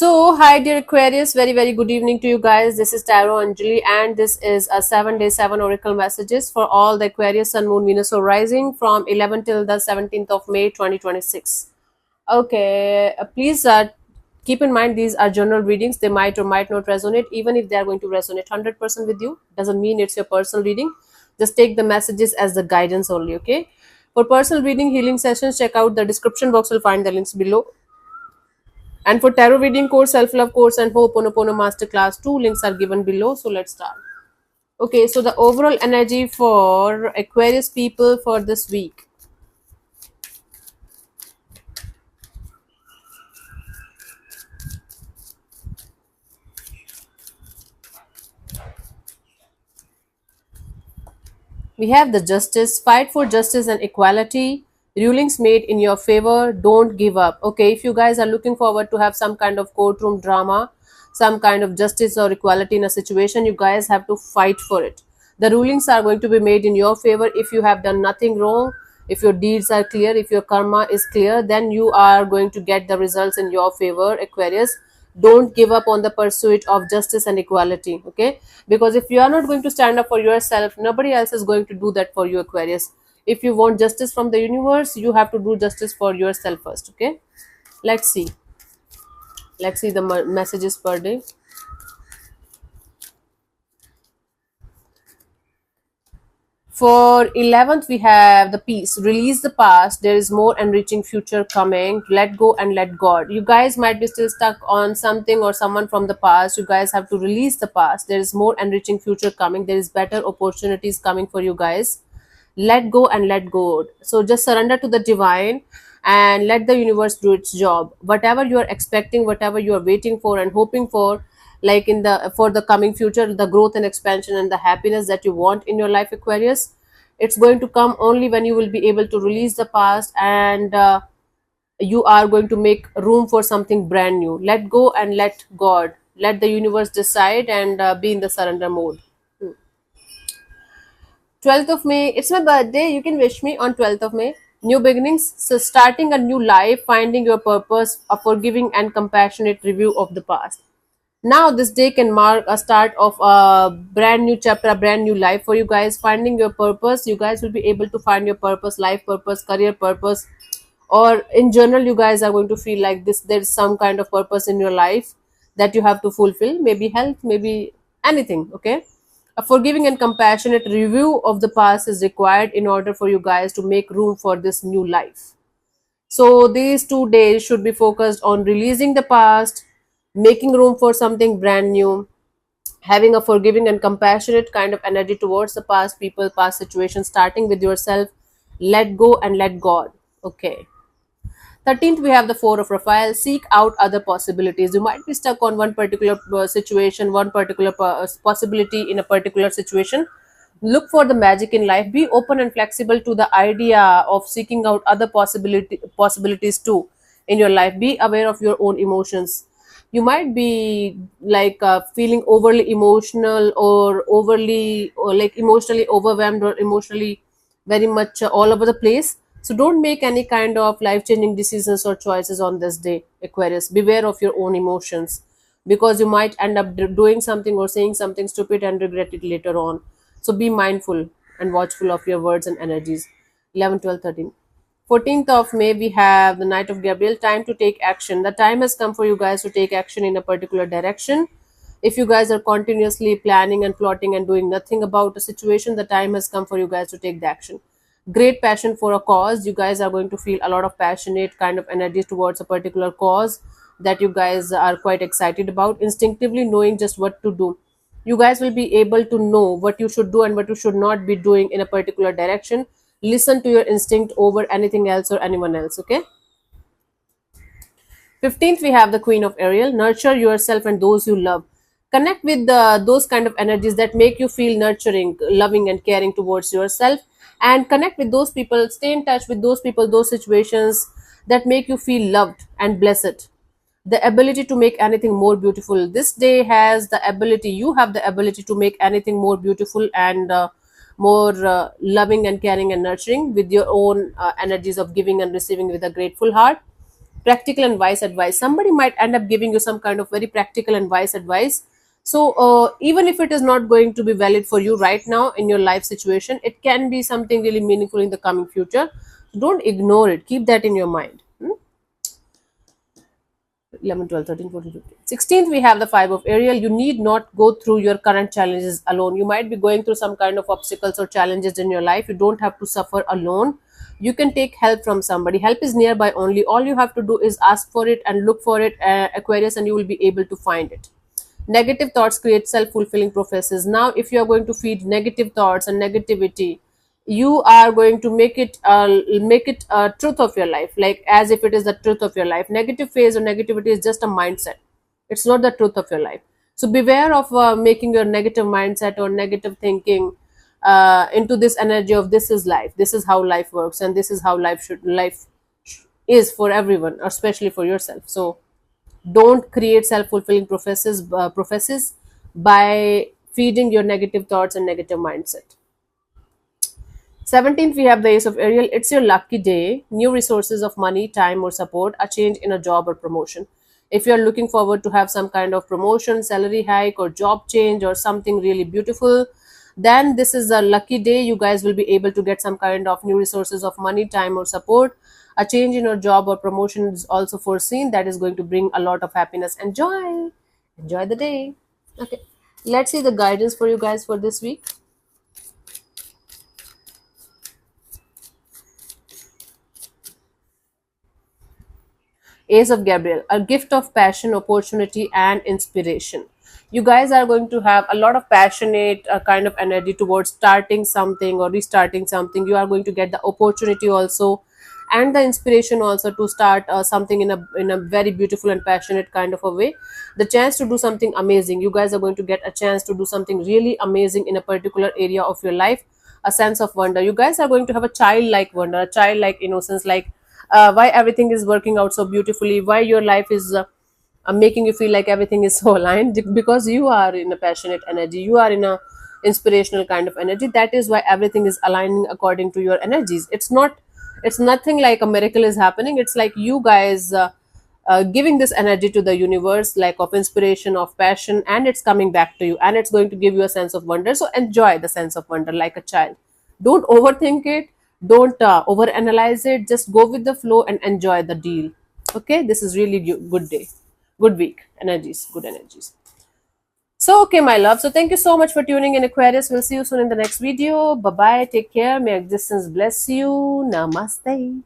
Hi dear Aquarius, very good evening to you guys. This is Tarot Anjali, and this is a 7-day 7 oracle messages for all the Aquarius, Sun, Moon, Venus, or Rising from 11 till the 17th of May 2026. Okay, please keep in mind these are general readings. They might or might not resonate. Even if they are going to resonate 100% with you, doesn't mean it's your personal reading. Just take the messages as the guidance only. Okay. For personal reading, healing sessions, check out the description box. Will find the links below. And for tarot reading course, self-love course, and Ho'oponopono masterclass, two links are given below. So let's start. Okay, so the overall energy for Aquarius people for this week. We have the justice, fight for justice and equality, rulings made in your favor, don't give up. Okay, if you guys are looking forward to have some kind of courtroom drama, some kind of justice or equality in a situation, you guys have to fight for it. The rulings are going to be made in your favor if you have done nothing wrong, if your deeds are clear, if your karma is clear, then you are going to get the results in your favor, Aquarius. Don't give up on the pursuit of justice and equality, okay? Because if you are not going to stand up for yourself, nobody else is going to do that for you, Aquarius. If you want justice from the universe, you have to do justice for yourself first, okay? Let's see the messages per day. For 11th, we have the peace. Release the past. There is more enriching future coming. Let go and let God. You guys might be still stuck on something or someone from the past. You guys have to release the past. There is more enriching future coming. There is better opportunities coming for you guys. Let go and let go. So just surrender to the divine and let the universe do its job. Whatever you are expecting, whatever you are waiting for and hoping for, like in the for the coming future, the growth and expansion and the happiness that you want in your life, Aquarius, it's going to come only when you will be able to release the past and you are going to make room for something brand new. Let go and let God, let the universe decide and be in the surrender mode. 12th of May, it's my birthday. You can wish me on 12th of May. New beginnings, so starting a new life, finding your purpose, a forgiving and compassionate review of the past. Now, this day can mark a start of a brand new chapter, a brand new life for you guys. Finding your purpose, you guys will be able to find your purpose, life purpose, career purpose, or in general, you guys are going to feel like this. There's some kind of purpose in your life that you have to fulfill. Maybe health, maybe anything. Okay, a forgiving and compassionate review of the past is required in order for you guys to make room for this new life. So these 2 days should be focused on releasing the past, making room for something brand new, having a forgiving and compassionate kind of energy towards the past people, past situations, starting with yourself. Let go and let God. Okay. 13th, we have the Four of Raphael. Seek out other possibilities. You might be stuck on one particular situation, one particular possibility in a particular situation. Look for the magic in life. Be open and flexible to the idea of seeking out other possibilities too in your life. Be aware of your own emotions. You might be like feeling overly emotional or overly or like emotionally overwhelmed or emotionally very much all over the place. So don't make any kind of life changing decisions or choices on this day, Aquarius. Beware of your own emotions because you might end up doing something or saying something stupid and regret it later on. So be mindful and watchful of your words and energies. 11, 12, 13. 14th of May, we have the Knight of Gabriel. Time to take action. The time has come for you guys to take action in a particular direction. If you guys are continuously planning and plotting and doing nothing about a situation, the time has come for you guys to take the action. Great passion for a cause. You guys are going to feel a lot of passionate kind of energy towards a particular cause that you guys are quite excited about, instinctively knowing just what to do. You guys will be able to know what you should do and what you should not be doing in a particular direction. Listen to your instinct over anything else or anyone else, okay? 15th, we have the Queen of Ariel. Nurture yourself and those you love. Connect with those kind of energies that make you feel nurturing, loving, and caring towards yourself. And connect with those people, stay in touch with those people, those situations that make you feel loved and blessed. The ability to make anything more beautiful. This day has the ability, you have the ability to make anything more beautiful and more loving and caring and nurturing with your own energies of giving and receiving with a grateful heart. practical and wise advice. Somebody might end up giving you some kind of very practical and wise advice. So even if it is not going to be valid for you right now in your life situation, it can be something really meaningful in the coming future. Don't ignore it, keep that in your mind. 11, 12, 13, 14, 15. 16th, we have the five of Ariel. You need not go through your current challenges alone. You might be going through some kind of obstacles or challenges in your life. You don't have to suffer alone. You can take help from somebody. Help is nearby only. All you have to do is ask for it and look for it, Aquarius, and you will be able to find it. Negative thoughts create self-fulfilling prophecies. Now if you are going to feed negative thoughts and negativity, you are going to make it a truth of your life, like as if it is the truth of your life. Negative phase or negativity is just a mindset, it's not the truth of your life. So beware of making your negative mindset or negative thinking into this energy of this is life, this is how life works, and this is how is for everyone, especially for yourself. So don't create self-fulfilling prophecies by feeding your negative thoughts and negative mindset. 17th, we have the Ace of Ariel. It's your lucky day. New resources of money, time, or support, a change in a job or promotion. If you're looking forward to have some kind of promotion, salary hike, or job change, or something really beautiful, then this is a lucky day. You guys will be able to get some kind of new resources of money, time, or support. A change in your job or promotion is also foreseen. That is going to bring a lot of happiness and joy. Enjoy the day. Okay. Let's see the guidance for you guys for this week. Ace of Gabriel, a gift of passion, opportunity, and inspiration. You guys are going to have a lot of passionate kind of energy towards starting something or restarting something. You are going to get the opportunity also, and the inspiration also to start something in a very beautiful and passionate kind of a way. The chance to do something amazing. You guys are going to get a chance to do something really amazing in a particular area of your life. A sense of wonder. You guys are going to have a childlike wonder, a childlike innocence, like why everything is working out so beautifully, why your life is making you feel like everything is so aligned, because you are in a passionate energy, you are in a inspirational kind of energy. That is why everything is aligning according to your energies. It's nothing like a miracle is happening. It's like you guys giving this energy to the universe, like of inspiration, of passion, and it's coming back to you, and it's going to give you a sense of wonder. So enjoy the sense of wonder like a child. Don't overthink it, don't overanalyze it, just go with the flow and enjoy the deal. Okay, this is really good day, good week energies, good energies. So okay, my love, so thank you so much for tuning in, Aquarius. We'll see you soon in the next video. Bye bye, take care, may existence bless you. Namaste.